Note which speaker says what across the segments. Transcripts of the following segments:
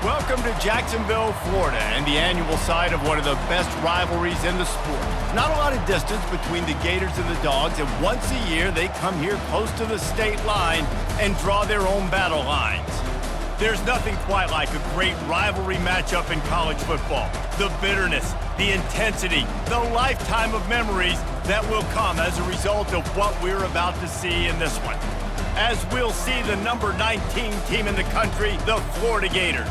Speaker 1: Welcome to Jacksonville, Florida, and the annual site of one of the best rivalries in the sport. Not a lot of distance between the Gators and the Dogs, and once a year they come here close to the state line and draw their own battle lines. There's nothing quite like a great rivalry matchup in college football. The bitterness, the intensity, the lifetime of memories that will come as a result of what we're about to see in this one. As we'll see the number 19 team in the country, the Florida Gators,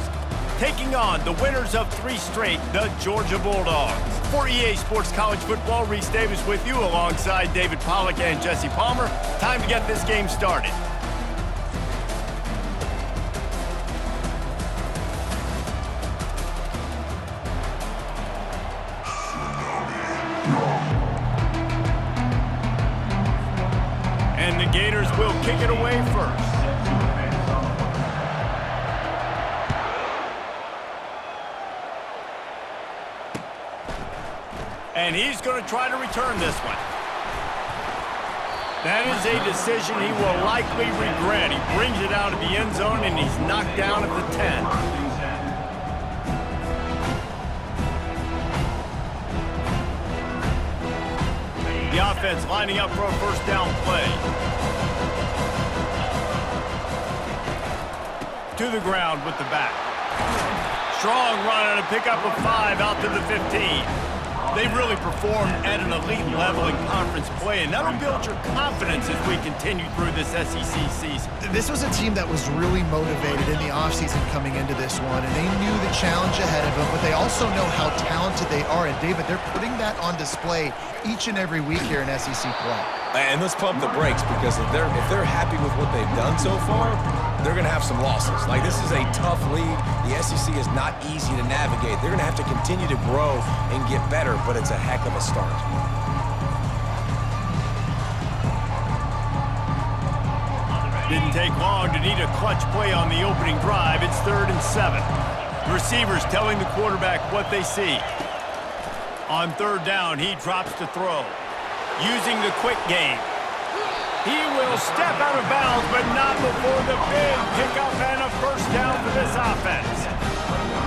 Speaker 1: taking on the winners of 3 straight, the Georgia Bulldogs. For EA Sports College Football, Reese Davis with you alongside David Pollack and Jesse Palmer. Time to get this game started. And the Gators will kick it away first. And he's going to try to return this one. That is a decision he will likely regret. He brings it out of the end zone, and he's knocked down at the 10. The offense lining up for a first down play. To the ground with the back. Strong run and a pickup of 5 out to the 15. They've really performed at an elite level in conference play, and that'll build your confidence as we continue through this SEC season.
Speaker 2: This was a team that was really motivated in the offseason coming into this one, and they knew the challenge ahead of them, but they also know how talented they are. And, David, they're putting that on display each and every week here in SEC play.
Speaker 3: And let's pump the brakes, because if they're happy with what they've done so far, they're going to have some losses. Like, this is a tough league. The SEC is not easy to navigate. They're going to have to continue to grow and get better, but it's a heck of a start.
Speaker 1: Didn't take long to need a clutch play on the opening drive. It's 3rd and 7. The receivers telling the quarterback what they see. On 3rd down, he drops to throw. Using the quick game. He will step out of bounds, but not before the big pickup and a first down for this offense.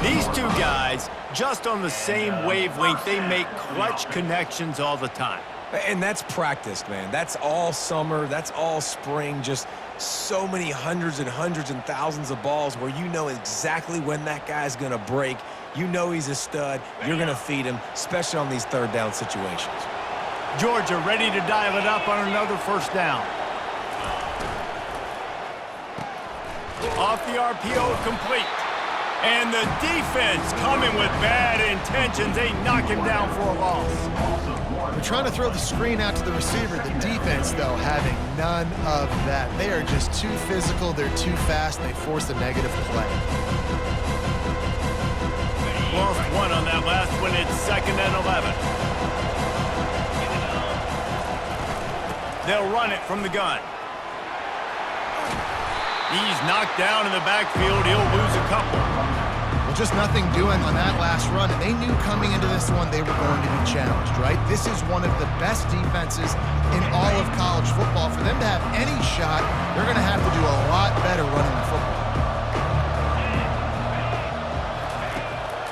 Speaker 1: These two guys, just on the same wavelength, they make clutch connections all the time.
Speaker 3: And that's practice, man. That's all summer. That's all spring. Just so many hundreds and thousands of balls where you know exactly when that guy's going to break. You know he's a stud. You're going to feed him, especially on these 3rd down situations.
Speaker 1: Georgia ready to dial it up on another first down. Off the RPO, complete. And the defense coming with bad intentions. They knock him down for a loss.
Speaker 2: They're trying to throw the screen out to the receiver. The defense, though, having none of that. They are just too physical. They're too fast, and they force a negative play.
Speaker 1: Lost 1 on that last one. It's 2nd and 11. They'll run it from the gun. He's knocked down in the backfield. He'll lose a couple.
Speaker 2: Well, just nothing doing on that last run, and they knew coming into this one they were going to be challenged, right? This is one of the best defenses in all of college football. For them to have any shot, they're going to have to do a lot better running the football.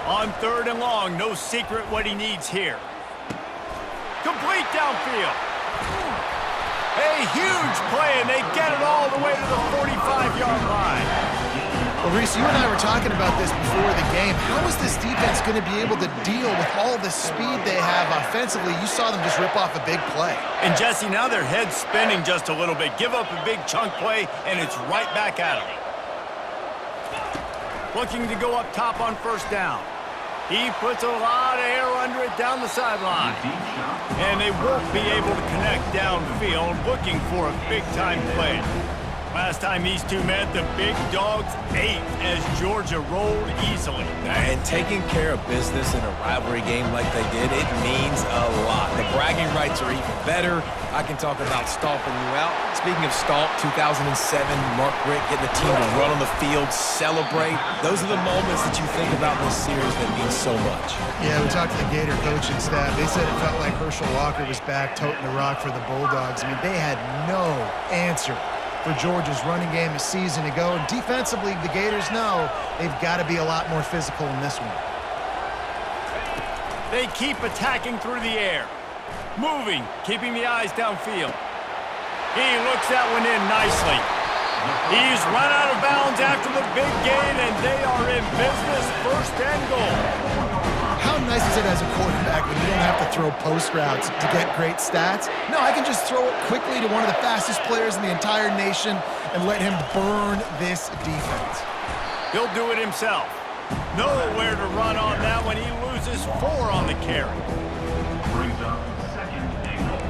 Speaker 1: On 3rd and long, no secret what he needs here. Complete downfield. A huge play, and they get it all the way to the 45-yard line.
Speaker 2: Well, Reese, you and I were talking about this before the game. How is this defense going to be able to deal with all the speed they have offensively? You saw them just rip off a big play.
Speaker 1: And, Jesse, now their head's spinning just a little bit. Give up a big chunk play, and it's right back at them. Looking to go up top on first down. He puts a lot of air under it down the sideline. And they won't be able to connect downfield, looking for a big-time play. Last time these two met, the Big Dogs ate as Georgia rolled easily.
Speaker 3: And taking care of business in a rivalry game like they did, it means a lot. The bragging rights are even better. I can talk about stomping you out. Speaking of stomp, 2007, Mark Richt getting the team to run on the field, celebrate. Those are the moments that you think about in this series that mean so much.
Speaker 2: Yeah, we talked to the Gator coaching staff. They said it felt like Herschel Walker was back toting the rock for the Bulldogs. I mean, they had no answer for Georgia's running game a season ago. And defensively, the Gators know they've got to be a lot more physical in this one.
Speaker 1: They keep attacking through the air. Moving, keeping the eyes downfield. He looks that one in nicely. He's run out of bounds after the big gain, and they are in business, first and goal.
Speaker 2: How nice is it as a quarterback when you don't have to throw post routes to get great stats? No, I can just throw it quickly to one of the fastest players in the entire nation and let him burn this defense.
Speaker 1: He'll do it himself. Nowhere to run on that one. He loses 4 on the carry.
Speaker 4: Brings up second and goal.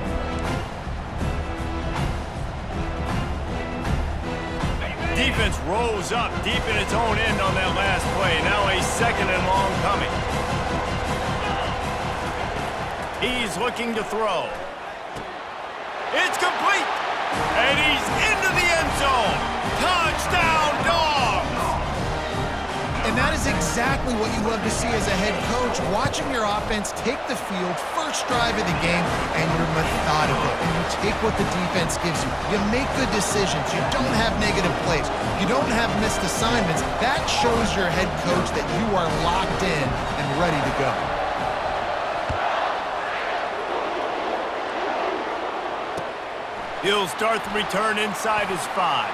Speaker 1: Defense rose up deep in its own end on that last play. Now a second and long coming. He's looking to throw. It's complete. And he's into the end zone. Touchdown, Dogs!
Speaker 2: And that is exactly what you love to see as a head coach, watching your offense take the field, first drive of the game, and you're methodical, and you take what the defense gives you. You make good decisions. You don't have negative plays. You don't have missed assignments. That shows your head coach that you are locked in and ready to go.
Speaker 1: He'll start the return inside his 5.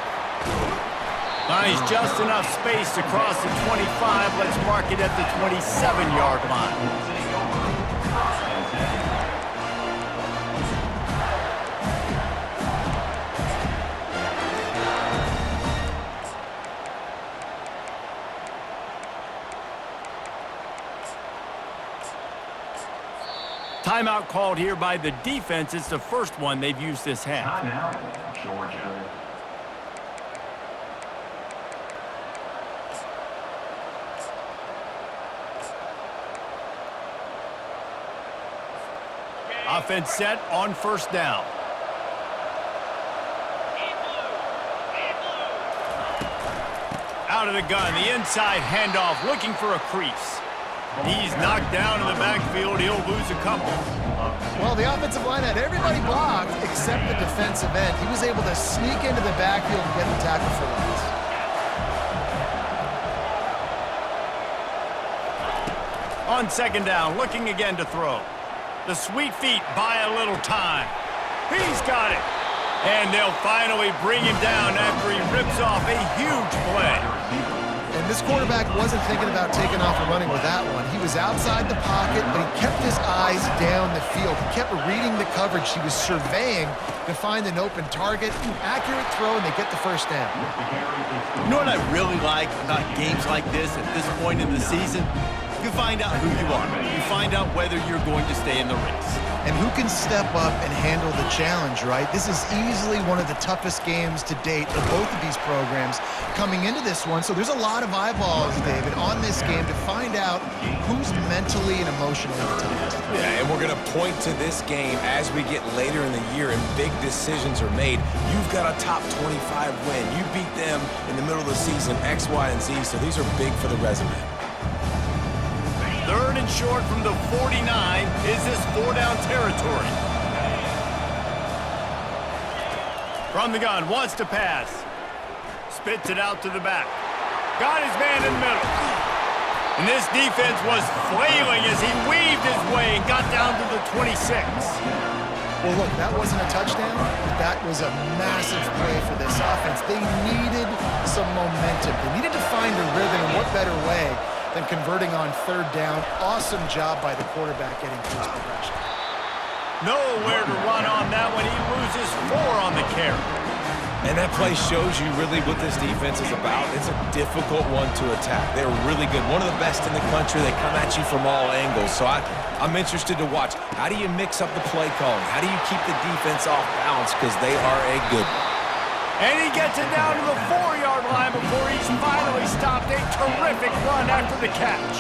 Speaker 1: Finds just enough space to cross the 25. Let's mark it at the 27-yard line. Timeout called here by the defense. It's the first one they've used this half.
Speaker 4: Timeout, Georgia.
Speaker 1: Offense set on first down. Out of the gun, the inside handoff, looking for a crease. He's knocked down in the backfield. He'll lose a couple.
Speaker 2: Well, the offensive line had everybody blocked except the defensive end. He was able to sneak into the backfield and get the tackle for loss.
Speaker 1: On second down, looking again to throw. The sweet feet buy a little time. He's got it. And they'll finally bring him down after he rips off a huge play.
Speaker 2: And this quarterback wasn't thinking about taking off and running with that one. He was outside the pocket, but he kept his eyes down the field. He kept reading the coverage. He was surveying to find an open target. Accurate throw, and they get the first down.
Speaker 1: You know what I really like about games like this at this point in the season? You find out who you are. You find out whether you're going to stay in the race.
Speaker 2: And who can step up and handle the challenge, right? This is easily one of the toughest games to date for both of these programs coming into this one. So there's a lot of eyeballs, David, on this game to find out who's mentally and emotionally the toughest.
Speaker 3: Yeah, and we're going to point to this game as we get later in the year and big decisions are made. You've got a top 25 win. You beat them in the middle of the season, X, Y, and Z, so these are big for the resume.
Speaker 1: Third and short from the 49. Is this 4-down territory? From the gun, wants to pass. Spits it out to the back. Got his man in the middle. And this defense was flailing as he weaved his way and got down to the 26.
Speaker 2: Well, look, that wasn't a touchdown, but that was a massive play for this offense. They needed some momentum. They needed to find a rhythm, and what better way than converting on third down. Awesome job by the quarterback getting through his progression.
Speaker 1: Nowhere to run on that one. He loses 4 on the carry.
Speaker 3: And that play shows you really what this defense is about. It's a difficult one to attack. They're really good. One of the best in the country. They come at you from all angles. So I'm interested to watch. How do you mix up the play calling? How do you keep the defense off balance? Because they are a good one.
Speaker 1: And he gets it down to the 4-yard line before he's finally stopped. A terrific run after the catch.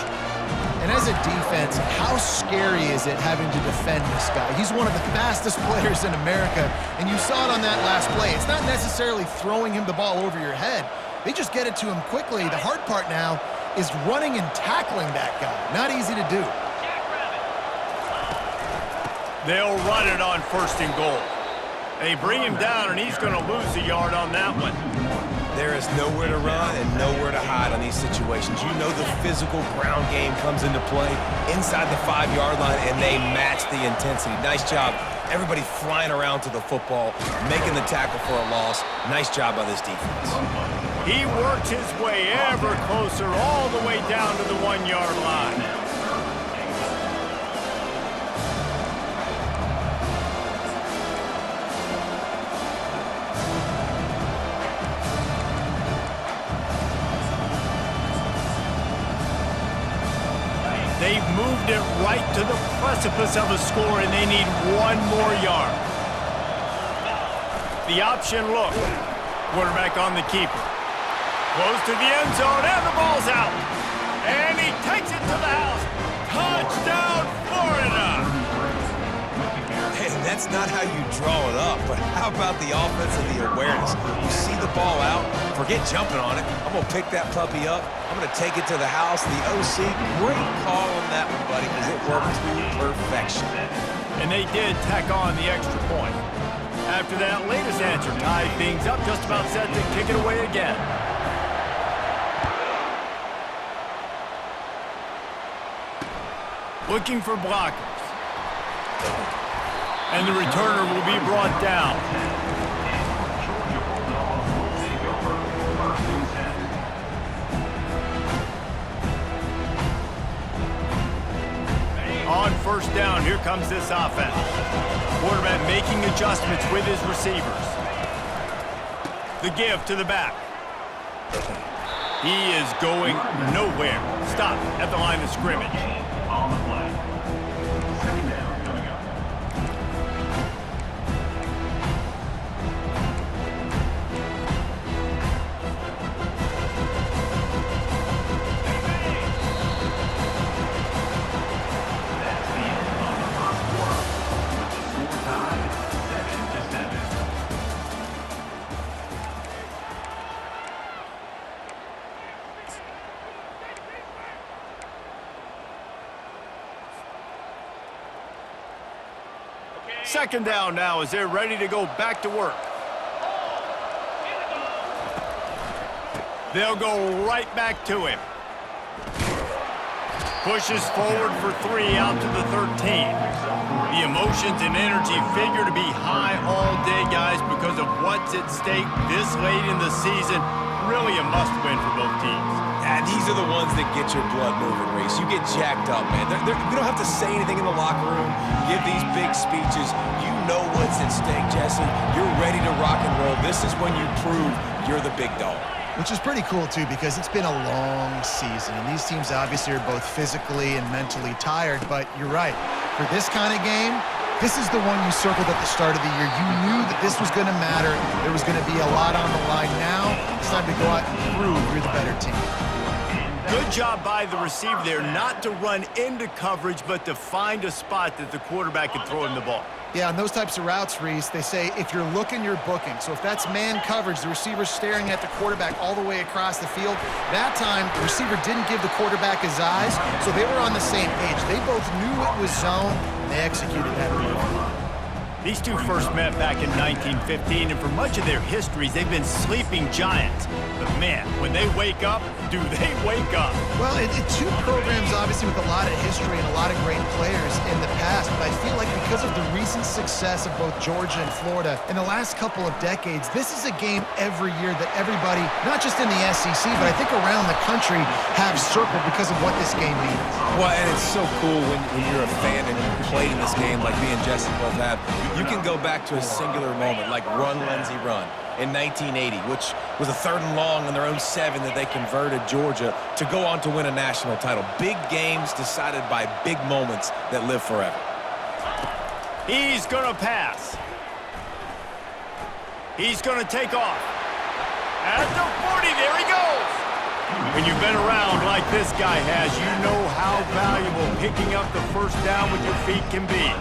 Speaker 2: And as a defense, how scary is it having to defend this guy? He's one of the fastest players in America, and you saw it on that last play. It's not necessarily throwing him the ball over your head. They just get it to him quickly. The hard part now is running and tackling that guy. Not easy to do.
Speaker 1: They'll run it on first and goal. They bring him down, and he's going to lose a yard on that one.
Speaker 3: There is nowhere to run and nowhere to hide on these situations. You know the physical ground game comes into play inside the 5-yard line, and they match the intensity. Nice job. Everybody flying around to the football, making the tackle for a loss. Nice job by this defense.
Speaker 1: He worked his way ever closer all the way down to the 1-yard line. They've moved it right to the precipice of a score, and they need 1 more yard. The option look. Quarterback on the keeper. Close to the end zone, and the ball's out. And he takes it to the house. Touchdown, Florida!
Speaker 3: Hey, that's not how you draw it up, but how about the offense and the awareness? You see the ball out, forget jumping on it. I'm going to pick that puppy up. I'm going to take it to the house. The OC, great call on that one, buddy, because it worked to perfection.
Speaker 1: And they did tack on the extra point. After that latest answer tied things up, just about set to kick it away again. Looking for blockers. And the returner will be brought down. On first down, here comes this offense. Quarterback making adjustments with his receivers. The give to the back. He is going nowhere. Stop at the line of scrimmage.
Speaker 4: On the play. Second down coming up. That's the end of the first quarter. With the score tied 7-7.
Speaker 1: Second down now as they're ready to go back to work. They'll go right back to him. Pushes forward for 3 out to the 13. The emotions and energy figure to be high all day, guys, because of what's at stake this late in the season. Really a must-win for both teams.
Speaker 3: And these are the ones that get your blood moving, Reese. You get jacked up, man. You don't have to say anything in the locker room, give these big speeches. You know what's at stake, Jesse. You're ready to rock and roll. This is when you prove you're the big dog.
Speaker 2: Which is pretty cool, too, because it's been a long season. And these teams obviously are both physically and mentally tired, but you're right. For this kind of game, this is the one you circled at the start of the year. You knew that this was going to matter. There was going to be a lot on the line. Now it's time to go out and prove you're the better team.
Speaker 1: Good job by the receiver there not to run into coverage, but to find a spot that the quarterback can throw him the ball.
Speaker 2: Yeah, on those types of routes, Reese, they say if you're looking, you're booking. So if that's man coverage, the receiver's staring at the quarterback all the way across the field. That time, the receiver didn't give the quarterback his eyes, so they were on the same page. They both knew it was zone, and they executed that move.
Speaker 1: These two first met back in 1915, and for much of their histories, they've been sleeping giants. But man, when they wake up, do they wake up?
Speaker 2: Well, two programs, obviously, with a lot of history and a lot of great players in the past, but I feel like because of the recent success of both Georgia and Florida in the last couple of decades, this is a game every year that everybody, not just in the SEC, but I think around the country, have circled because of what this game means.
Speaker 3: Well, and it's so cool when you're a fan and you played in this game like me and Jesse both have. You can go back to a singular moment like Run, Lindsey, Run in 1980, which was a 3rd and long on their own 7 that they converted Georgia to go on to win a national title. Big games decided by big moments that live forever.
Speaker 1: He's going to pass. He's going to take off. At the 40, there he goes. When you've been around like this guy has, you know how valuable picking up the first down with your feet can be.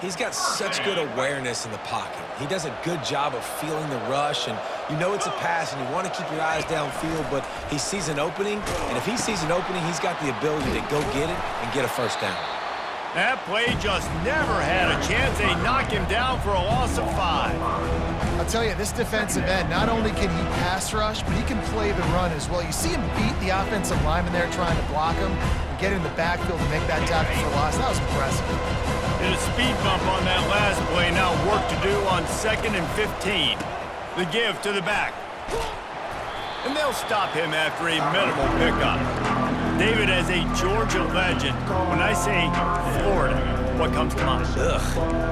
Speaker 3: He's got such good awareness in the pocket. He does a good job of feeling the rush, and you know it's a pass, and you want to keep your eyes downfield, but he sees an opening, and if he sees an opening, he's got the ability to go get it and get a first down.
Speaker 1: That play just never had a chance. They knock him down for a loss of 5.
Speaker 2: I'll tell you, this defensive end, not only can he pass rush, but he can play the run as well. You see him beat the offensive lineman there trying to block him and get in the backfield to make that tackle for loss. That was impressive.
Speaker 1: Hit a speed bump on that last play. Now work to do on 2nd and 15. The give to the back. And they'll stop him after a minimal pickup. David, as a Georgia legend, when I say Florida, what comes to mind?
Speaker 3: Ugh.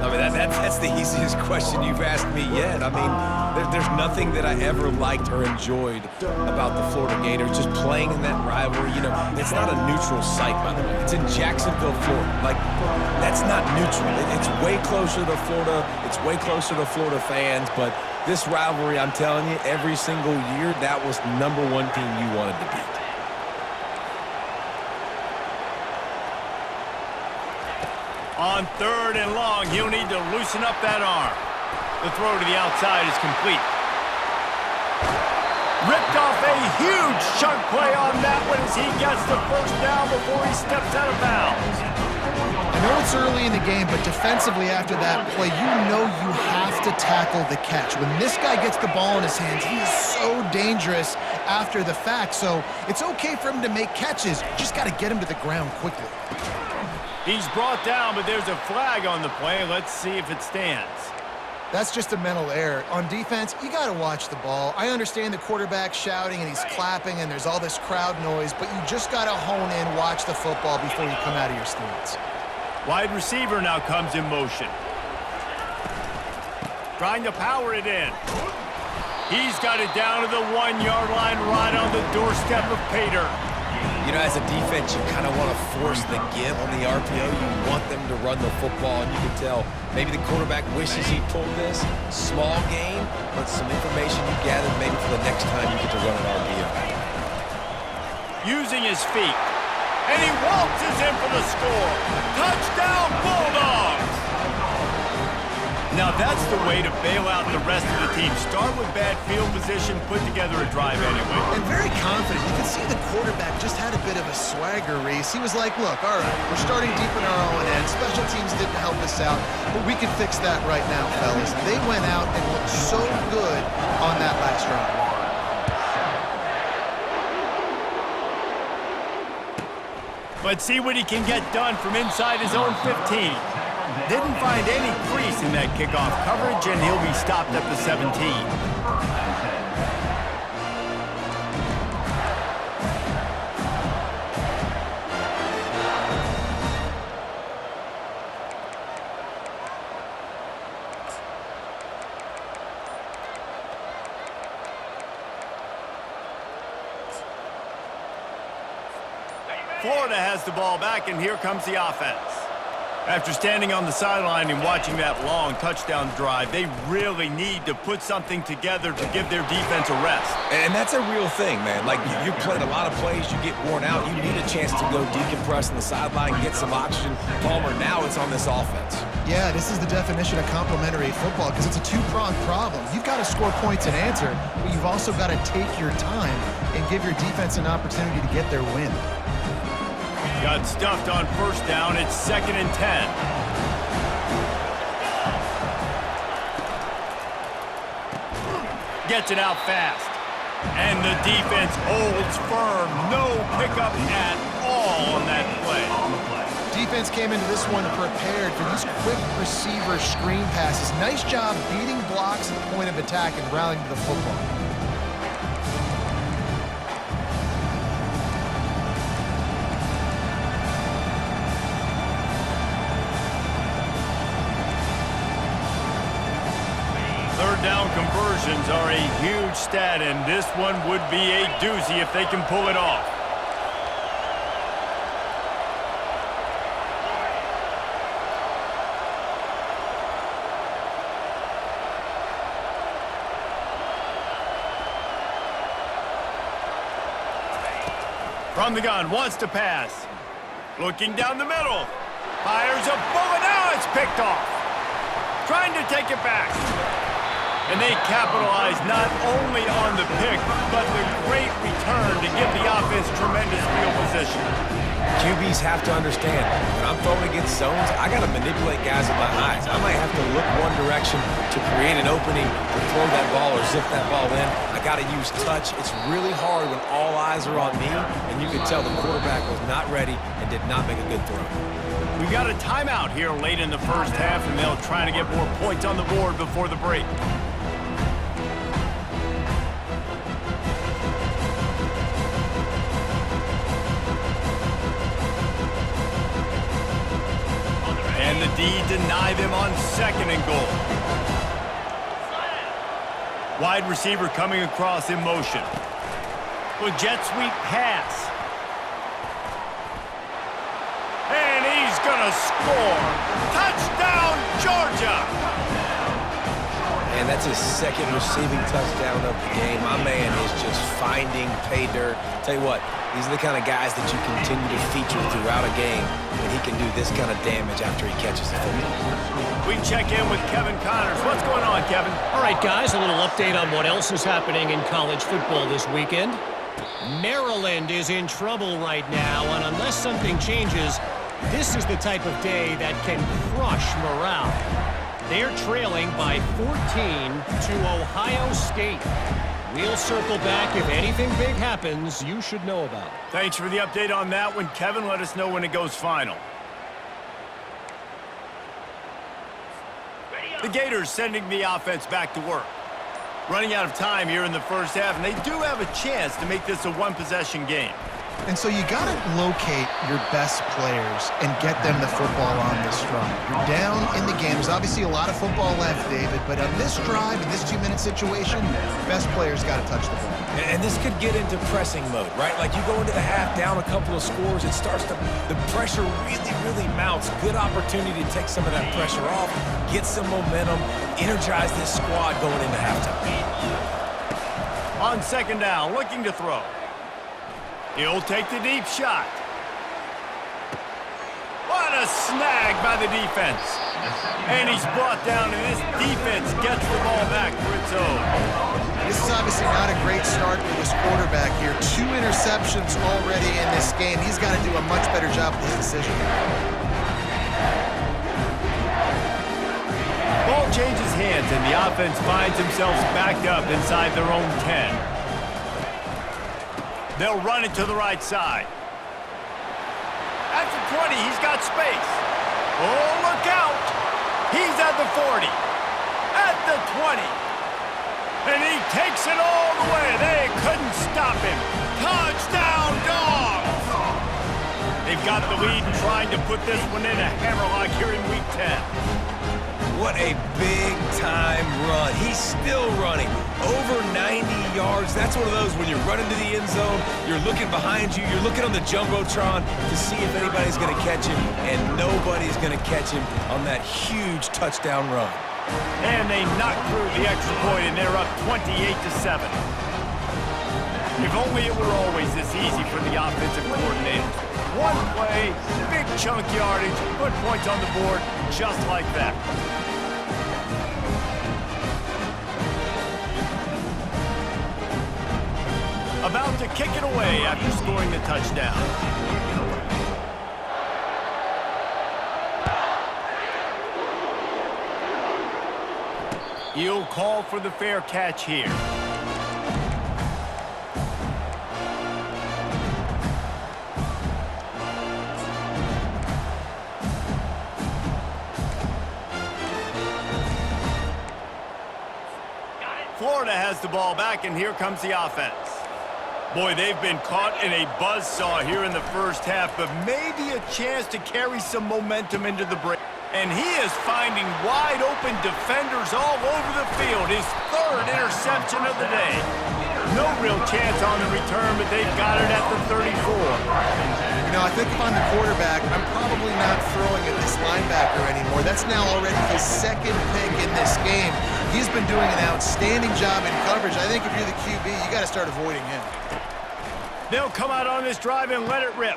Speaker 3: I mean, that's the easiest question you've asked me yet. I mean, there's nothing that I ever liked or enjoyed about the Florida Gators. Just playing in that rivalry, you know, it's not a neutral site, by the way. It's in Jacksonville, Florida. Like, that's not neutral. It's way closer to Florida. It's way closer to Florida fans. But this rivalry, I'm telling you, every single year, that was the #1 team you wanted to beat.
Speaker 1: On 3rd and long, he'll need to loosen up that arm. The throw to the outside is complete. Ripped off a huge chunk play on that one as he gets the first down before he steps out of bounds.
Speaker 2: I know it's early in the game, but defensively after that play, you know you have to tackle the catch. When this guy gets the ball in his hands, he is so dangerous after the fact. So it's okay for him to make catches. You just got to get him to the ground quickly.
Speaker 1: He's brought down, but there's a flag on the play. Let's see if it stands.
Speaker 2: That's just a mental error. On defense, you got to watch the ball. I understand the quarterback shouting and he's clapping and there's all this crowd noise, but you just got to hone in, watch the football before you come out of your stance.
Speaker 1: Wide receiver now comes in motion. Trying to power it in. He's got it down to the 1-yard line right on the doorstep of Pater.
Speaker 3: You know, as a defense, you kind of want to force the give on the RPO. You want them to run the football, and you can tell maybe the quarterback wishes he pulled this. Small game, but some information you gathered maybe for the next time you get to run an RPO.
Speaker 1: Using his feet. And he waltzes in for the score. Touchdown, Bulldogs! Now that's the way to bail out the rest of the team. Start with bad field position, put together a drive anyway.
Speaker 2: And very confident. You can see the quarterback just had a bit of a swagger, Reese. He was like, look, all right, we're starting deep in our own end. Special teams didn't help us out, but we can fix that right now, fellas. They went out and looked so good on that last drive.
Speaker 1: Let's see what he can get done from inside his own 15. Didn't find any crease in that kickoff coverage, and he'll be stopped at the 17. Florida has the ball back, and here comes the offense. After standing on the sideline and watching that long touchdown drive, they really need to put something together to give their defense a rest.
Speaker 3: And that's a real thing, man. Like, you played a lot of plays, you get worn out, you need a chance to go decompress on the sideline, get some oxygen. Palmer, now it's on this offense.
Speaker 2: Yeah, this is the definition of complementary football because it's a two-pronged problem. You've got to score points and answer, but you've also got to take your time and give your defense an opportunity to get their win.
Speaker 1: Got stuffed on first down. It's 2nd and 10. Gets it out fast. And the defense holds firm. No pickup at all on that play.
Speaker 2: Defense came into this one prepared for these quick receiver screen passes. Nice job beating blocks at the point of attack and rallying to the football.
Speaker 1: Down conversions are a huge stat, and this one would be a doozy if they can pull it off. From the gun, wants to pass. Looking down the middle. Fires a bullet. Now it's picked off. Trying to take it back. And they capitalize not only on the pick, but the great return to give the offense tremendous field position.
Speaker 3: QBs have to understand, when I'm throwing against zones, I got to manipulate guys with my eyes. I might have to look one direction to create an opening to throw that ball or zip that ball in. I got to use touch. It's really hard when all eyes are on me, and you can tell the quarterback was not ready and did not make a good throw.
Speaker 1: We got a timeout here late in the first half, and they'll try to get more points on the board before the break. And the D deny them on 2nd and goal. Wide receiver coming across in motion. With jet sweep pass. And he's going to score. Touchdown, Georgia!
Speaker 3: And that's his 2nd receiving touchdown of the game. My man is just finding pay dirt. Tell you what, these are the kind of guys that you continue to feature throughout a game when he can do this kind of damage after he catches the football.
Speaker 1: We check in with Kevin Connors. What's going on, Kevin?
Speaker 5: All right, guys, a little update on what else is happening in college football this weekend. Maryland is in trouble right now, and unless something changes, this is the type of day that can crush morale. They're trailing by 14 to Ohio State. We'll circle back if anything big happens you should know about.
Speaker 1: Thanks for the update on that one, Kevin. Let us know when it goes final. The Gators sending the offense back to work. Running out of time here in the first half, and they do have a chance to make this a one-possession game.
Speaker 2: And so you got to locate your best players and get them the football on this drive. You're down in the game. There's obviously a lot of football left, David, but on this drive, in this 2-minute situation, best players got to touch the ball.
Speaker 3: And this could get into pressing mode, right? Like you go into the half down a couple of scores, it starts to, the pressure really mounts. Good opportunity to take some of that pressure off, get some momentum, energize this squad going into halftime.
Speaker 1: On 2nd down, looking to throw. He'll take the deep shot. What a snag by the defense. And he's brought down, and this defense gets the ball back for its own.
Speaker 2: This is obviously not a great start for this quarterback here. 2 interceptions already in this game. He's got to do a much better job with his decision.
Speaker 1: Ball changes hands, and the offense finds themselves backed up inside their own 10. They'll run it to the right side. At the 20, he's got space. Oh, look out! He's at the 40. At the 20. And he takes it all the way. They couldn't stop him. Touchdown, Dogs! They've got the lead and trying to put this one in a hammerlock here in Week 10.
Speaker 3: What a big-time run. He's still running. Over 90 yards. That's one of those when you're running to the end zone, you're looking behind you, you're looking on the Jumbotron to see if anybody's going to catch him, and nobody's going to catch him on that huge touchdown run.
Speaker 1: And they knock through the extra point, and they're up 28-7. If only it were always this easy for the offensive coordinator. One play, big chunk yardage, put points on the board, just like that. About to kick it away after scoring the touchdown. He'll call for the fair catch here. Florida has the ball back, and here comes the offense. Boy, they've been caught in a buzzsaw here in the first half, but maybe a chance to carry some momentum into the break. And he is finding wide-open defenders all over the field. His 3rd interception of the day. No real chance on the return, but they've got it at the 34.
Speaker 2: You know, I think if I'm the quarterback, I'm probably not throwing at this linebacker anymore. That's now already his 2nd pick in this game. He's been doing an outstanding job in coverage. I think if you're the QB, you got to start avoiding him.
Speaker 1: They'll come out on this drive and let it rip.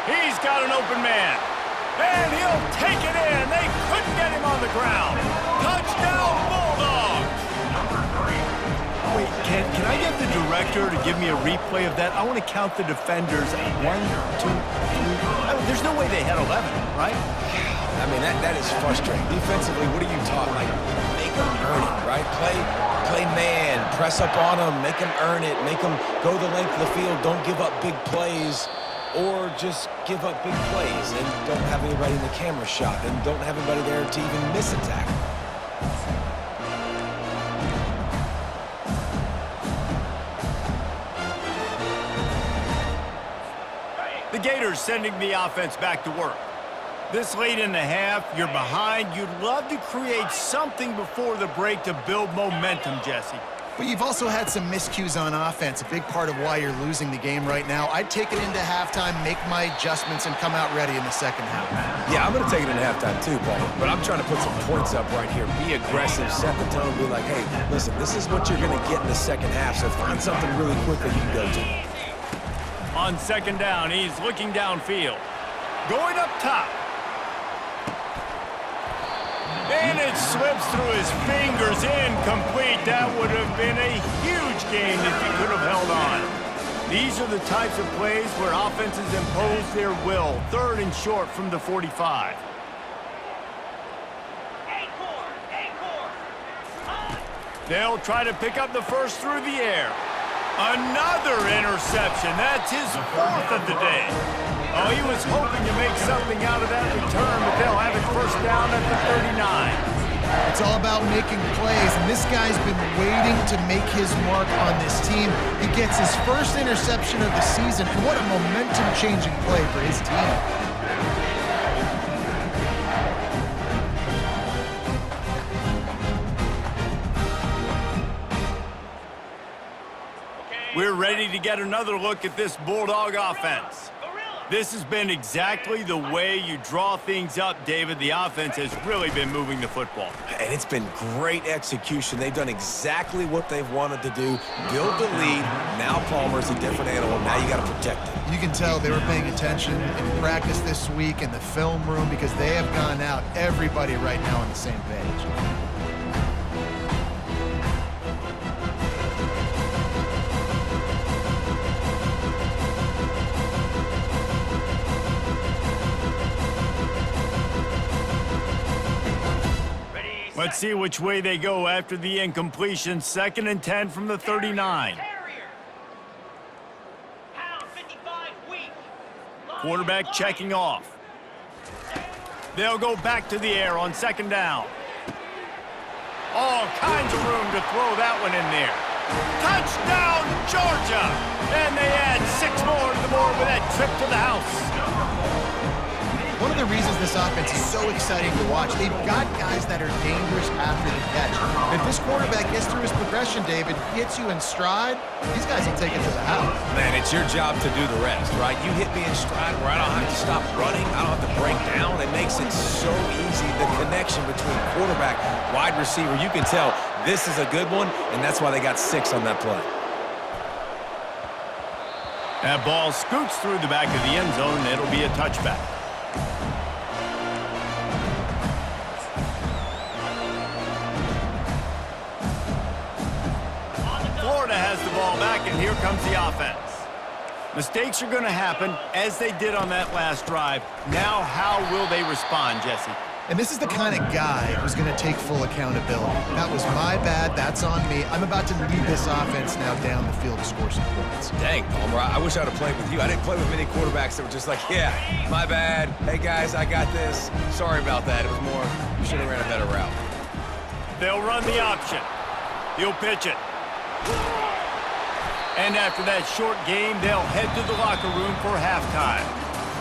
Speaker 1: He's got an open man. And he'll take it in. They couldn't get him on the ground. Touchdown, Bulldogs! director to give me a replay of that. I want to count the defenders. 1, 2, 3. I mean, there's no way they had 11, right?
Speaker 3: I mean, that is frustrating. Defensively, what are you taught? Like, make them earn it, right? Play man, press up on them, make them earn it, make them go the length of the field, don't give up big plays, or just give up big plays and don't have anybody in the camera shot and don't have anybody there to even miss a tackle.
Speaker 1: The Gators sending the offense back to work. This late in the half, you're behind. You'd love to create something before the break to build momentum, Jesse.
Speaker 2: But you've also had some miscues on offense, a big part of why you're losing the game right now. I'd take it into halftime, make my adjustments, and come out ready in the second half.
Speaker 3: Yeah, I'm going to take it into halftime too, Paul. But I'm trying to put some points up right here. Be aggressive, set the tone, be like, hey, listen, this is what you're going to get in the second half, so find something really quick that you can go to.
Speaker 1: On second down, he's looking downfield. Going up top. And it slips through his fingers, incomplete. That would have been a huge gain if he could have held on. These are the types of plays where offenses impose their will. 3rd and short from the 45. They'll try to pick up the first through the air. Another interception. That's his 4th of the day. Oh, he was hoping to make something out of that return, but they'll have it first down at the 39.
Speaker 2: It's all about making plays, and this guy's been waiting to make his mark on this team. He gets his first interception of the season, and what a momentum-changing play for his team.
Speaker 1: We're ready to get another look at this Bulldog offense. This has been exactly the way you draw things up, David. The offense has really been moving the football.
Speaker 3: And it's been great execution. They've done exactly what they've wanted to do. Build the lead. Now Palmer's a different animal. Now you got to protect it.
Speaker 2: You can tell they were paying attention in practice this week in the film room because they have gone out, everybody right now on the same page.
Speaker 1: Let's see which way they go after the incompletion. 2nd and 10 from the 39. Quarterback checking off. They'll go back to the air on 2nd down. All kinds of room to throw that one in there. Touchdown, Georgia! And they add 6 more to the board with that trip to the house.
Speaker 2: One of the reasons this offense is so exciting to watch, they've got guys that are dangerous after the catch. If this quarterback gets through his progression, David, hits you in stride, these guys will take it to the house.
Speaker 3: Man, it's your job to do the rest, right? You hit me in stride where I don't have to stop running. I don't have to break down. It makes it so easy. The connection between quarterback, wide receiver, you can tell this is a good one, and that's why they got 6 on that play.
Speaker 1: That ball scoots through the back of the end zone, and it'll be a touchback. Florida has the ball back, and here comes the offense. Mistakes are going to happen, as they did on that last drive. Now, how will they respond, Jesse?
Speaker 2: And this is the kind of guy who's going to take full accountability. That was my bad. That's on me. I'm about to lead this offense now down the field to score some points.
Speaker 3: Dang, Palmer, I wish I'd have played with you. I didn't play with many quarterbacks that were just like, yeah, my bad. Hey, guys, I got this. Sorry about that. It was more, you should have ran a better route.
Speaker 1: They'll run the option. He'll pitch it. And after that short game, they'll head to the locker room for halftime.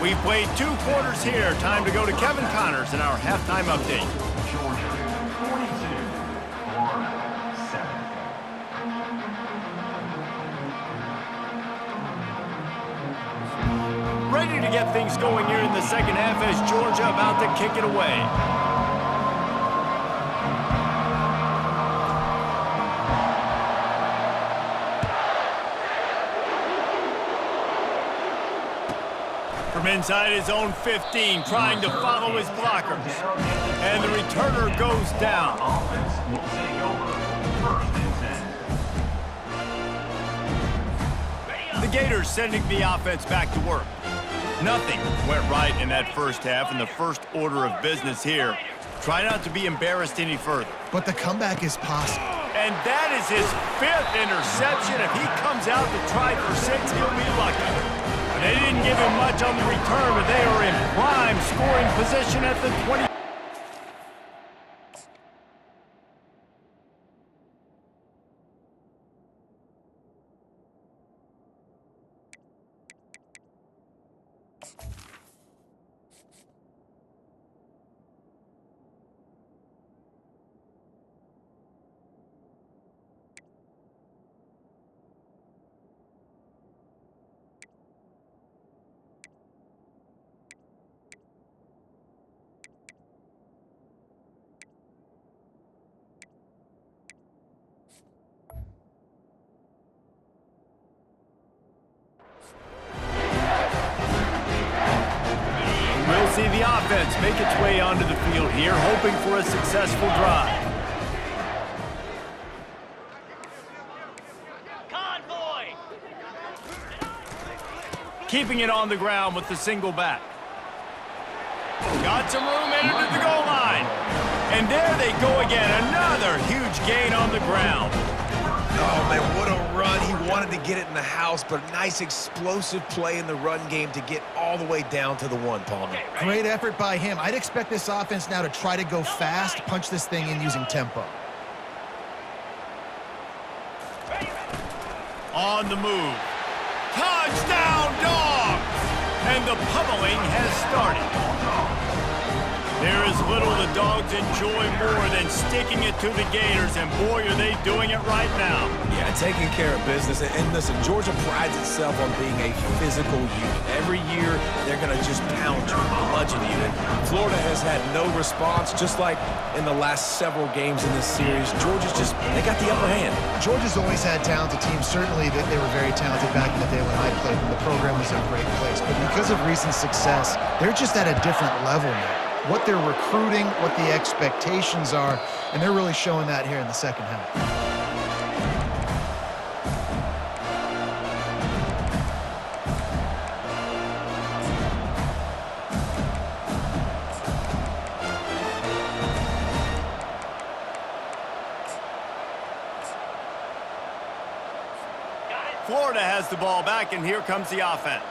Speaker 1: We've played 2 quarters here. Time to go to Kevin Connors in our halftime update.
Speaker 4: Georgia 42, Florida 7.
Speaker 1: Ready to get things going here in the second half as Georgia about to kick it away. From inside his own 15, trying to follow his blockers. And the returner goes down.
Speaker 4: Offense will take over 1st and 10.
Speaker 1: Gators sending the offense back to work. Nothing went right in that first half, and the first order of business here. Try not to be embarrassed any further.
Speaker 2: But the comeback is possible.
Speaker 1: And that is his 5th interception. If he comes out to try for 6, he'll be lucky. They didn't give him much on the return, but they are in prime scoring position at the 20. We'll see the offense make its way onto the field here, hoping for a successful drive. Convoy! Keeping it on the ground with the single back. Got some room into the goal line. And there they go again. Another huge gain on the ground.
Speaker 3: Oh, man, what a run. He wanted to get it in the house, but nice explosive play in the run game to get all the way down to the 1, Palmer.
Speaker 2: Great effort by him. I'd expect this offense now to try to go fast, punch this thing in using tempo.
Speaker 1: On the move. Touchdown, Dogs! And the pummeling has started. There is little the Dogs enjoy more than sticking it to the Gators, and boy, are they doing it right now.
Speaker 3: Yeah, taking care of business. And listen, Georgia prides itself on being a physical unit. Every year, they're going to just pound you, bludgeon you. And Florida has had no response, just like in the last several games in this series. Georgia's just, they got the upper hand.
Speaker 2: Georgia's always had talented teams. Certainly, they were very talented back in the day when I played them. The program was in a great place. But because of recent success, they're just at a different level now. What they're recruiting, what the expectations are, and they're really showing that here in the second half.
Speaker 1: Florida has the ball back, and here comes the offense.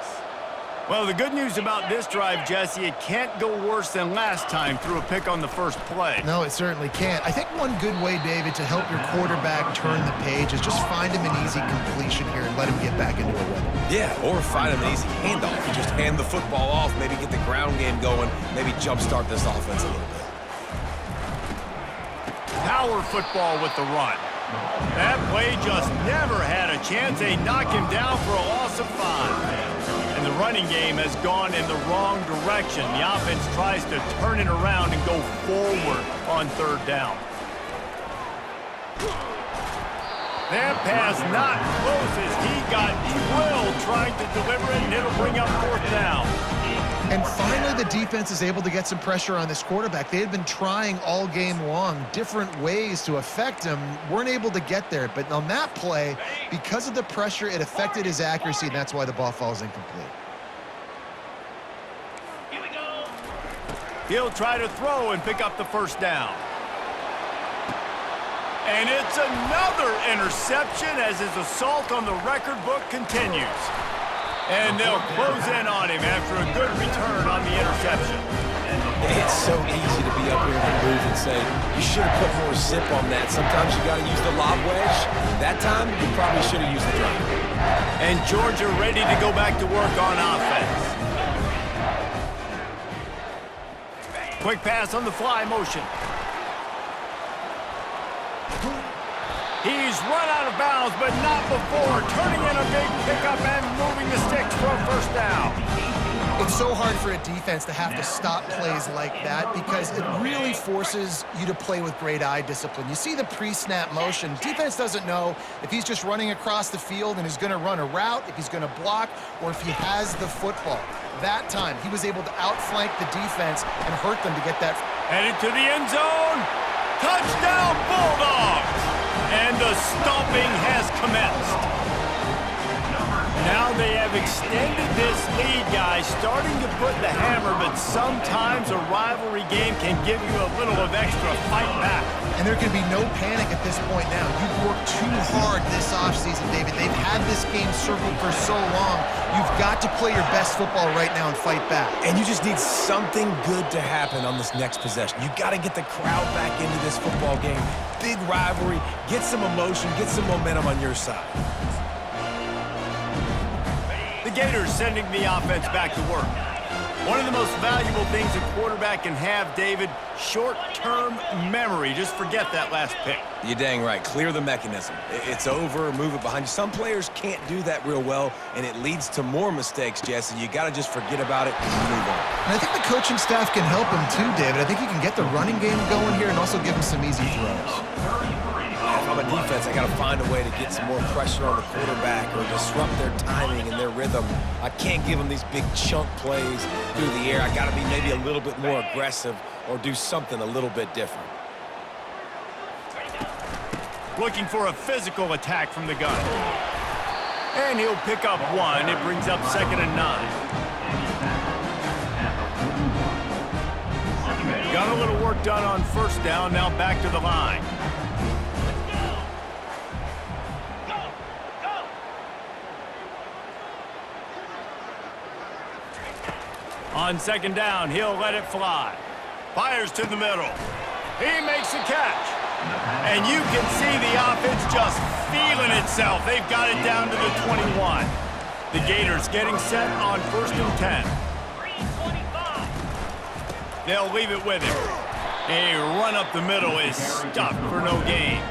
Speaker 1: Well, the good news about this drive, Jesse, it can't go worse than last time through a pick on the first play.
Speaker 2: No, it certainly can't. I think one good way, David, to help your quarterback turn the page is just find him an easy completion here and let him get back into a rhythm.
Speaker 3: Yeah, or find him an easy handoff. You just hand the football off, maybe get the ground game going, maybe jumpstart this offense a little bit.
Speaker 1: Power football with the run. That play just never had a chance. They knock him down for a loss of 5. And the running game has gone in the wrong direction. The offense tries to turn it around and go forward on 3rd down. That pass not close as he got drilled trying to deliver it, and it'll bring up 4th down.
Speaker 2: And finally, the defense is able to get some pressure on this quarterback. They had been trying all game long different ways to affect him, weren't able to get there. But on that play, because of the pressure, it affected his accuracy, and that's why the ball falls incomplete.
Speaker 1: Here we go. He'll try to throw and pick up the 1st down. And it's another interception as his assault on the record book continues. And they'll close in on him after a good return on the interception.
Speaker 3: It's so easy to be up here in the booth and say, you should have put more zip on that. Sometimes you got to use the lob wedge. That time, you probably should have used the drive.
Speaker 1: And Georgia ready to go back to work on offense. Quick pass on the fly motion. He's run out of bounds, but not before turning in a big pickup and moving the sticks for a 1st down.
Speaker 2: It's so hard for a defense to have to stop plays like that because it really forces you to play with great eye discipline. You see the pre-snap motion. Defense doesn't know if he's just running across the field and is going to run a route, if he's going to block, or if he has the football. That time, he was able to outflank the defense and hurt them to get that.
Speaker 1: Headed to the end zone. Touchdown, Bulldogs! And the stomping has commenced. Now they have extended this lead, guys, starting to put the hammer, but sometimes a rivalry game can give you a little of extra fight back.
Speaker 2: And there can be no panic at this point now. You've worked too hard this offseason, David. They've had this game circled for so long. You've got to play your best football right now and fight back.
Speaker 3: And you just need something good to happen on this next possession. You got to get the crowd back into this football game. Big rivalry, get some emotion, get some momentum on your side.
Speaker 1: The Gators sending the offense back to work. One of the most valuable things a quarterback can have, David, short-term memory. Just forget that last pick.
Speaker 3: You're dang right. Clear the mechanism. It's over, move it behind you. Some players can't do that real well, and it leads to more mistakes, Jesse. You got to just forget about it and move on.
Speaker 2: And I think the coaching staff can help him too, David. I think you can get the running game going here and also give him some easy throws.
Speaker 3: If I'm a defense, I got to find a way to get some more pressure on the quarterback or disrupt their timing and their rhythm. I can't give them these big chunk plays through the air. I got to be maybe a little bit more aggressive or do something a little bit different.
Speaker 1: Looking for a physical attack from the gun. And he'll pick up one. It brings up 2nd and 9. Got a little work done on 1st down. Now back to the line. On 2nd down, he'll let it fly. Fires to the middle. He makes a catch. And you can see the offense just feeling itself. They've got it down to the 21. The Gators getting set on 1st and 10. They'll leave it with him. A run up the middle is stuffed for no gain.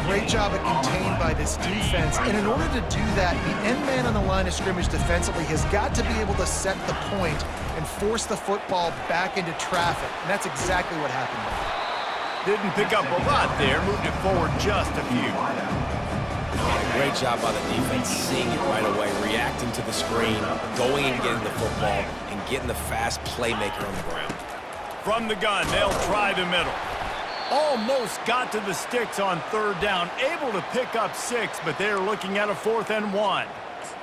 Speaker 2: Great job at contained by this defense. And in order to do that, the end man on the line of scrimmage defensively has got to be able to set the point and force the football back into traffic. And that's exactly what happened there.
Speaker 1: Didn't pick up a lot there, moved it forward just a few.
Speaker 3: Yeah, great job by the defense, seeing it right away, reacting to the screen, going and getting the football, and getting the fast playmaker on the ground.
Speaker 1: From the gun, they'll try the middle. Almost got to the sticks on 3rd down, able to pick up 6, but they're looking at a 4th and 1.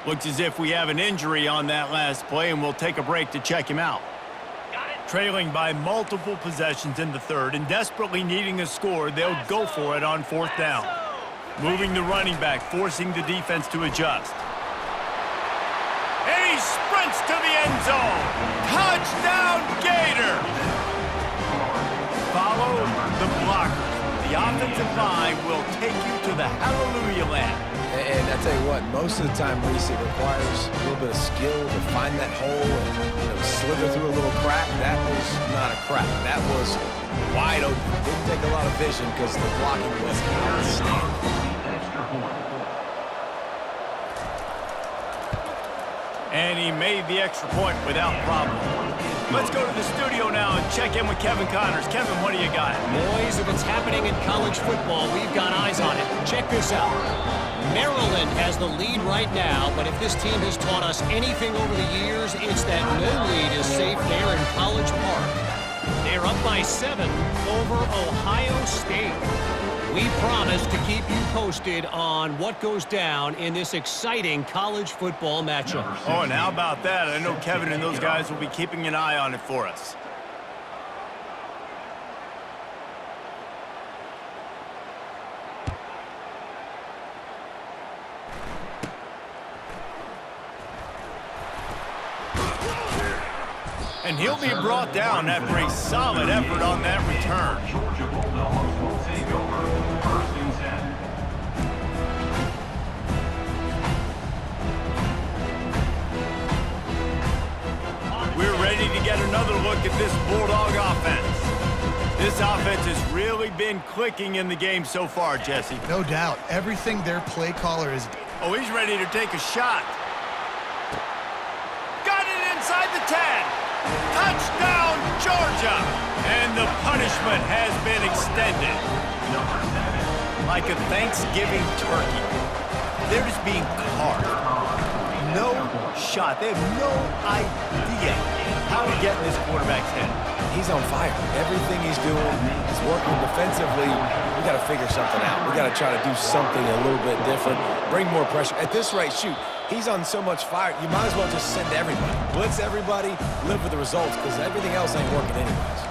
Speaker 1: Looks as if we have an injury on that last play, and we'll take a break to check him out. Trailing by multiple possessions in the 3rd and desperately needing a score, they'll go for it on 4th down. Moving the running back, forcing the defense to adjust. And he sprints to the end zone. Touchdown, Gators! Follow the blockers. The offensive line will take you to the hallelujah land.
Speaker 3: And I tell you what, most of the time, Reese, it requires a little bit of skill to find that hole and slither through a little crack. That was not a crack. That was wide open. Didn't take a lot of vision because the blocking was outstanding.
Speaker 1: And he made the extra point without problem. Let's go to the studio now and check in with Kevin Connors. Kevin, what do you got?
Speaker 5: Boys, if it's happening in college football, we've got eyes on it. Check this out. Maryland has the lead right now, but if this team has taught us anything over the years, it's that no lead is safe there in College Park. They're up by 7 over Ohio State. We promise to keep you posted on what goes down in this exciting college football matchup.
Speaker 1: Oh, and how about that? I know Kevin and those guys will be keeping an eye on it for us. And he'll be brought down after a solid effort on that return.
Speaker 4: Georgia Bulldogs will take over 1st and 10.
Speaker 1: We're ready to get another look at this Bulldog offense. This offense has really been clicking in the game so far, Jesse.
Speaker 2: No doubt. Everything their play caller is...
Speaker 1: Oh, he's ready to take a shot. Got it inside the 10. Touchdown, Georgia! And the punishment has been extended. Like a Thanksgiving turkey. They're just being carved. No shot. They have no idea how to get in this quarterback's head.
Speaker 3: He's on fire. Everything he's doing is working defensively. We've got to figure something out. We got to try to do something a little bit different, bring more pressure. At this rate, shoot, he's on so much fire, you might as well just send everybody. Blitz everybody, live with the results, because everything else ain't working anyways.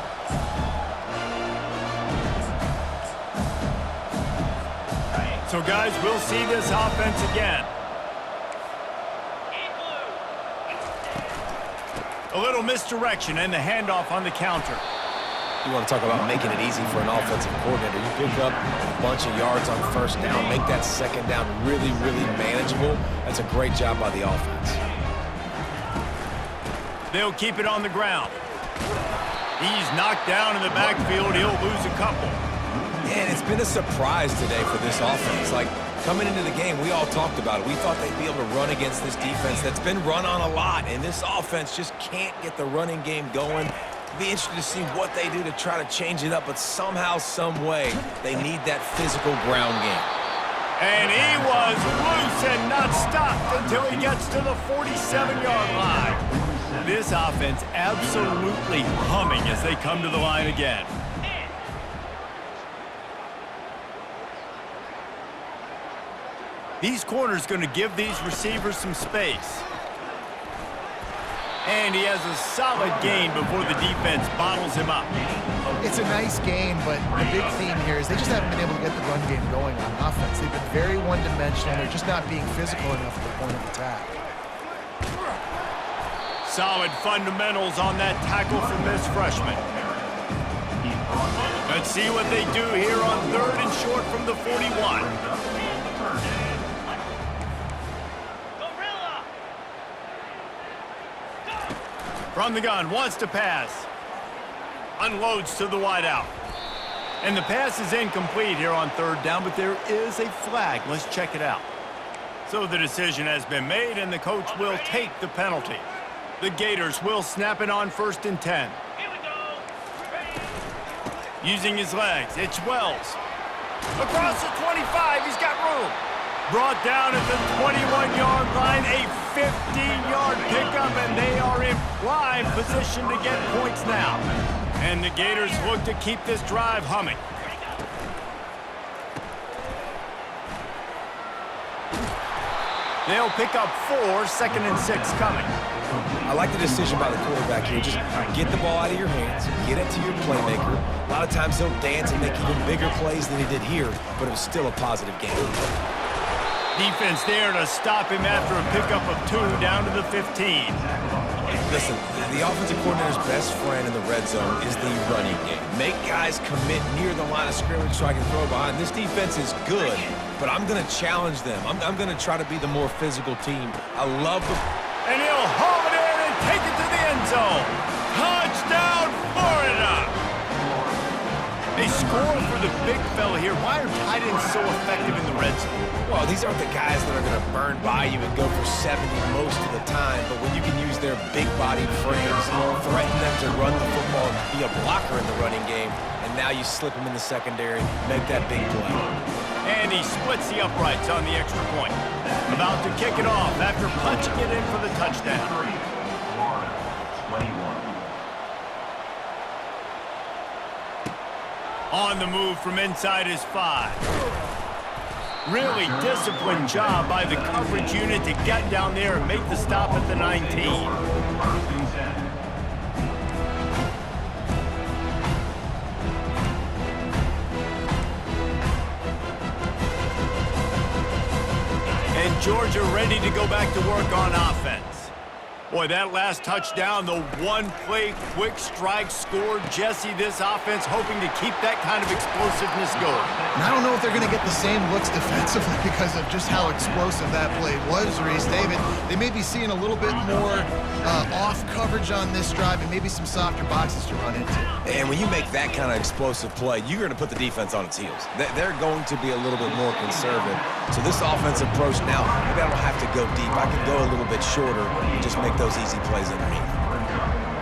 Speaker 1: So, guys, we'll see this offense again. A little misdirection and the handoff on the counter.
Speaker 3: You want to talk about making it easy for an offensive coordinator. You pick up a bunch of yards on first down, make that second down really, really manageable. That's a great job by the offense.
Speaker 1: They'll keep it on the ground. He's knocked down in the backfield. He'll lose a couple.
Speaker 3: Man, it's been a surprise today for this offense. Like, coming into the game, we all talked about it. We thought they'd be able to run against this defense that's been run on a lot, and this offense just can't get the running game going. Be interested to see what they do to try to change it up, but somehow, some way, they need that physical ground game.
Speaker 1: And he was loose and not stopped until he gets to the 47-yard line. This offense absolutely humming as they come to the line again. These corners going to give these receivers some space. And he has a solid gain before the defense bottles him up.
Speaker 2: It's a nice game, but the big theme here is they just haven't been able to get the run game going on offense. They've been very one-dimensional. They're just not being physical enough at the point of attack.
Speaker 1: Solid fundamentals on that tackle from this freshman. Let's see what they do here on 3rd and short from the 41. From the gun, wants to pass. Unloads to the wideout. And the pass is incomplete here on 3rd down, but there is a flag. Let's check it out. So the decision has been made, and the coach will take the penalty. The Gators will snap it on 1st and 10. Using his legs, it's Wells. Across the 25, he's got room. Brought down at the 21-yard line, a 15-yard pickup, and they are in prime position to get points now. And the Gators look to keep this drive humming. They'll pick up 4, 2nd and 6 coming.
Speaker 3: I like the decision by the quarterback here. Just get the ball out of your hands, get it to your playmaker. A lot of times he'll dance and make even bigger plays than he did here, but it was still a positive game.
Speaker 1: Defense there to stop him after a pickup of 2 down to the 15.
Speaker 3: Listen, the offensive coordinator's best friend in the red zone is the running game. Make guys commit near the line of scrimmage so I can throw behind. This defense is good, but I'm going to challenge them. I'm going to try to be the more physical team. I love the...
Speaker 1: And he'll haul it in and take it to the end zone. Touchdown, Florida! They score for the big fella here. Why are tight ends so effective in the red zone?
Speaker 3: Well, these aren't the guys that are going to burn by you and go for 70 most of the time, but when you can use their big-bodied frames, threaten them to run the football and be a blocker in the running game, and now you slip them in the secondary, make that big play.
Speaker 1: And he splits the uprights on the extra point. About to kick it off after punching it in for the touchdown.
Speaker 4: Florida, 21.
Speaker 1: On the move from inside his 5. Really disciplined job by the coverage unit to get down there and make the stop at the 19. And Georgia ready to go back to work on offense. Boy, that last touchdown, the one-play quick strike score. Jesse, this offense hoping to keep that kind of explosiveness going.
Speaker 2: And I don't know if they're going to get the same looks defensively because of just how explosive that play was, Reese. David, they may be seeing a little bit more off coverage on this drive and maybe some softer boxes to run into.
Speaker 3: And when you make that kind of explosive play, you're going to put the defense on its heels. They're going to be a little bit more conservative. So this offensive approach now, maybe I don't have to go deep. I can go a little bit shorter and just make those easy plays underneath.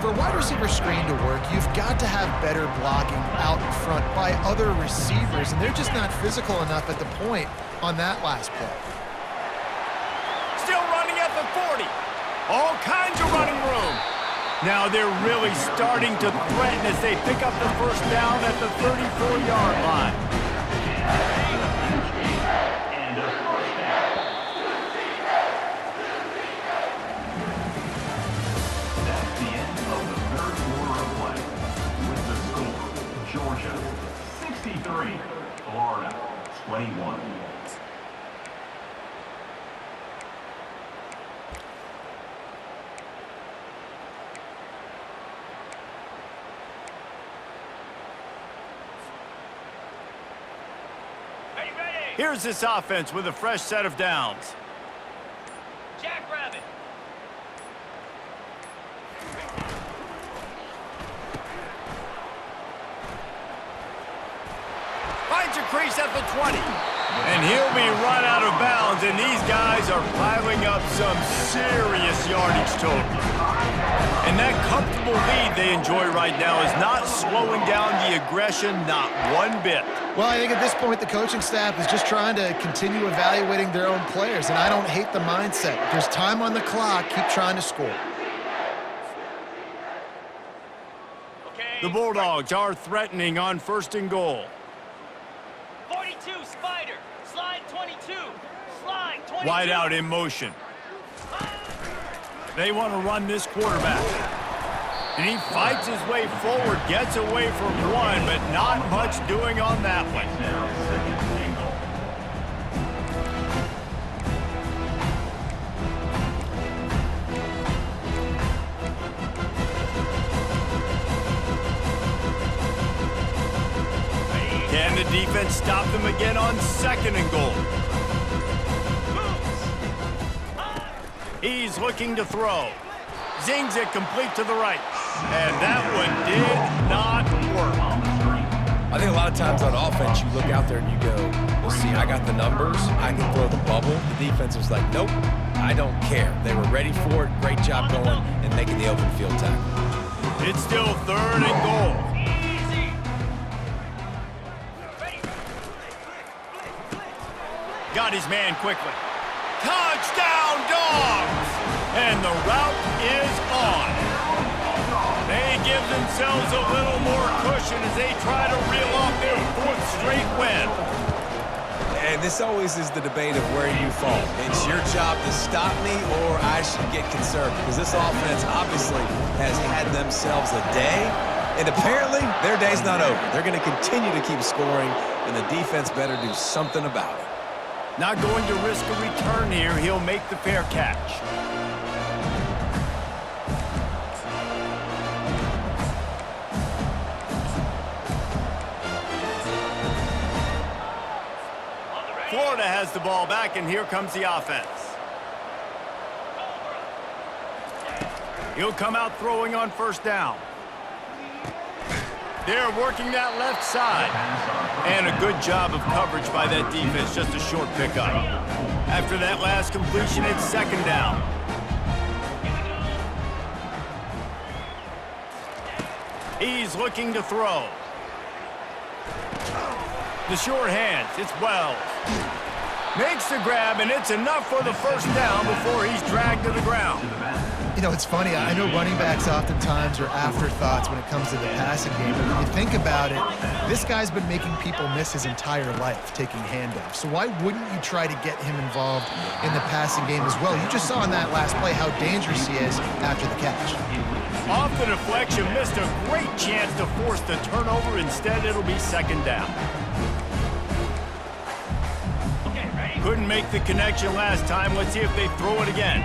Speaker 2: For a wide receiver screen to work, you've got to have better blocking out in front by other receivers, and they're just not physical enough at the point on that last play.
Speaker 1: Still running at the 40. All kinds of running room. Now they're really starting to threaten as they pick up the first down at the 34-yard line.
Speaker 4: 21.
Speaker 1: Here's this offense with a fresh set of downs.
Speaker 5: Jackrabbit.
Speaker 1: Finds a crease at the 20. And he'll be run out of bounds, and these guys are piling up some serious yardage total. And that comfortable lead they enjoy right now is not slowing down the aggression, not one bit.
Speaker 2: Well, I think at this point the coaching staff is just trying to continue evaluating their own players, and I don't hate the mindset. If there's time on the clock, keep trying to score.
Speaker 1: The Bulldogs are threatening on 1st and goal.
Speaker 5: 42, Spider. Slide 22. Slide 22.
Speaker 1: Wide out in motion. They want to run this quarterback. And he fights his way forward, gets away from one, but not much doing on that one.
Speaker 4: Now, 2nd and goal.
Speaker 1: Can the defense stop them again on 2nd and goal? He's looking to throw. Zings it complete to the right. And that one did not work.
Speaker 3: I think a lot of times on offense, you look out there and you go, well, see, I got the numbers. I can throw the bubble. The defense was like, nope, I don't care. They were ready for it. Great job going and making the open field tackle.
Speaker 1: It's still 3rd and goal. Got his man quickly. Touchdown, Dogs! And the route is on. They give themselves a little more cushion as they try to reel off their 4th straight win.
Speaker 3: And this always is the debate of where you fall. It's your job to stop me or I should get conservative. Because this offense obviously has had themselves a day. And apparently, their day's not over. They're going to continue to keep scoring, and the defense better do something about it.
Speaker 1: Not going to risk a return here. He'll make the fair catch. Florida has the ball back, and here comes the offense. He'll come out throwing on 1st down. They're working that left side. And a good job of coverage by that defense, just a short pickup. After that last completion, it's 2nd down. He's looking to throw. The short hands, it's Wells. Makes the grab, and it's enough for the 1st down before he's dragged to the ground.
Speaker 2: You know, it's funny. I know running backs oftentimes are afterthoughts when it comes to the passing game, but when you think about it, this guy's been making people miss his entire life taking handoffs. So why wouldn't you try to get him involved in the passing game as well? You just saw in that last play how dangerous he is after the catch.
Speaker 1: Off the deflection, missed a great chance to force the turnover. Instead, it'll be 2nd down. Couldn't make the connection last time. Let's see if they throw it again.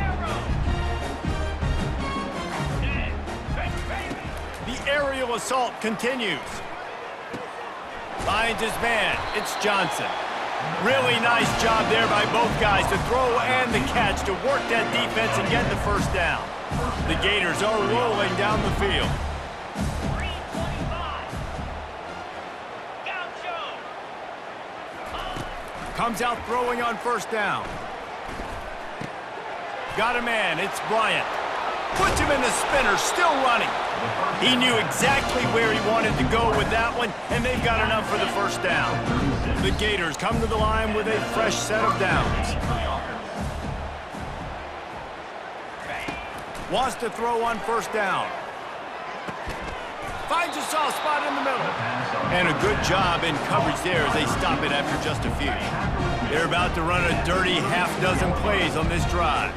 Speaker 1: The aerial assault continues. Finds his man. It's Johnson. Really nice job there by both guys to throw and the catch to work that defense and get the 1st down. The Gators are rolling down the field. Comes out throwing on 1st down. Got a man. It's Bryant. Puts him in the spinner, still running. He knew exactly where he wanted to go with that one, and they've got enough for the 1st down. The Gators come to the line with a fresh set of downs. Wants to throw on 1st down. Finds a soft spot in the middle. And a good job in coverage there as they stop it after just a few. They're about to run a dirty half-dozen plays on this drive.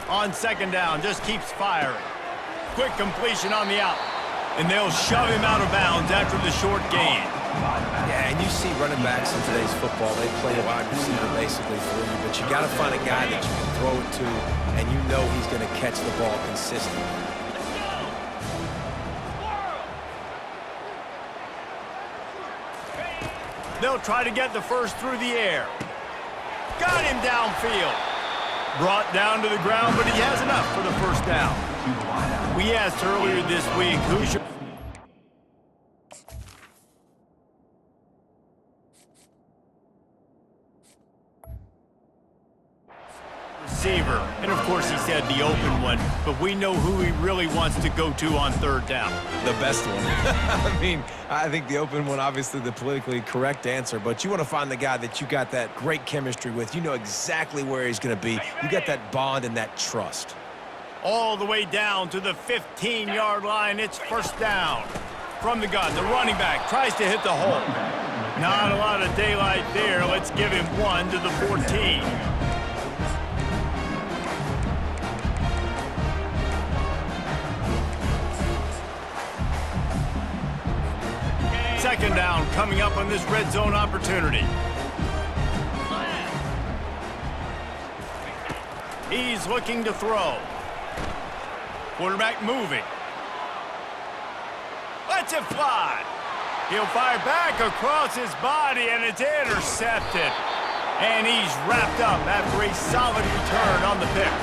Speaker 1: On 2nd down, just keeps firing. Quick completion on the out. And they'll shove him out of bounds after the short gain.
Speaker 3: Yeah, and you see running backs in today's football, they play a wide receiver basically for you, but you got to find a guy that you can throw it to, and you know he's going to catch the ball consistently.
Speaker 1: They'll try to get the first through the air. Got him downfield. Brought down to the ground, but he has enough for the first down. We asked earlier this week, who's your receiver? And of course he said the open one, but we know who he really wants to go to on third down.
Speaker 3: The best one. I mean, I think the open one, obviously the politically correct answer, but you want to find the guy that you got that great chemistry with. You know exactly where he's going to be. You got that bond and that trust.
Speaker 1: All the way down to the 15-yard line. It's first down. From the gun, the running back tries to hit the hole. Not a lot of daylight there. Let's give him one to the 14. Second down coming up on this red zone opportunity. He's looking to throw. Quarterback moving. Lets it fly. He'll fire back across his body, and it's intercepted. And he's wrapped up after a solid return on the pick.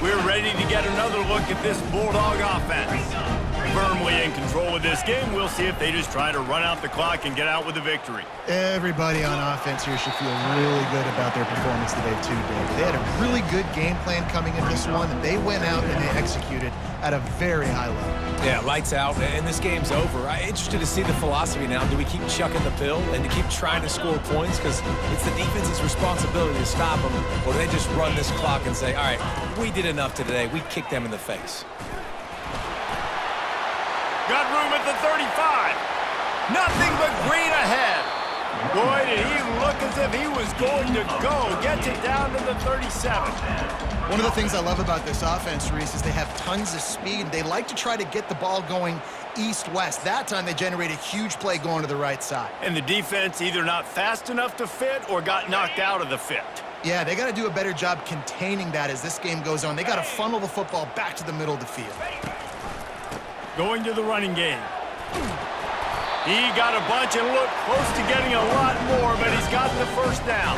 Speaker 1: We're ready to get another look at this Bulldog offense. Firmly in control of this game. We'll see if they just try to run out the clock and get out with a victory.
Speaker 2: Everybody on offense here should feel really good about their performance today too, Dave. They had a really good game plan coming in this one, and they went out and they executed at a very high level.
Speaker 3: Yeah, lights out, and this game's over. I'm interested to see the philosophy now. Do we keep chucking the pill and to keep trying to score points? Because it's the defense's responsibility to stop them. Or do they just run this clock and say, all right, we did enough today. We kicked them in the face.
Speaker 1: Got room at the 35. Nothing but green ahead. Boy, did he look as if he was going to go. Gets it down to the 37.
Speaker 2: One of the things I love about this offense, Reese, is they have tons of speed. They like to try to get the ball going east-west. That time they generate a huge play going to the right side.
Speaker 1: And the defense either not fast enough to fit or got knocked out of the fit.
Speaker 2: Yeah, they got to do a better job containing that as this game goes on. They got to funnel the football back to the middle of the field.
Speaker 1: Going to the running game. He got a bunch and looked close to getting a lot more, but he's got the first down.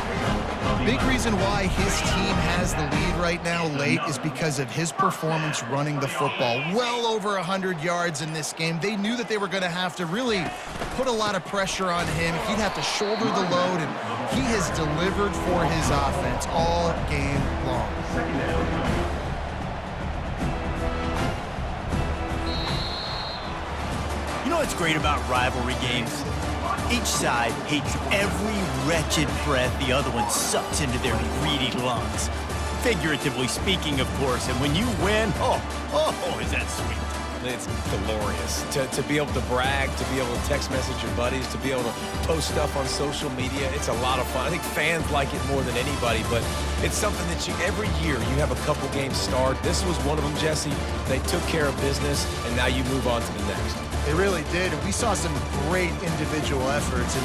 Speaker 2: Big reason why his team has the lead right now late is because of his performance running the football. Well over 100 yards in this game. They knew that they were going to have to really put a lot of pressure on him. He'd have to shoulder the load, and he has delivered for his offense all game long.
Speaker 1: You know what's great about rivalry games? Each side hates every wretched breath the other one sucks into their greedy lungs. Figuratively speaking, of course, and when you win, oh, is that sweet.
Speaker 3: It's glorious. To be able to brag, to be able to text message your buddies, to be able to post stuff on social media, it's a lot of fun. I think fans like it more than anybody, but it's something that every year you have a couple games start. This was one of them, Jesse. They took care of business, and now you move on to the next.
Speaker 2: They really did. We saw some great individual efforts in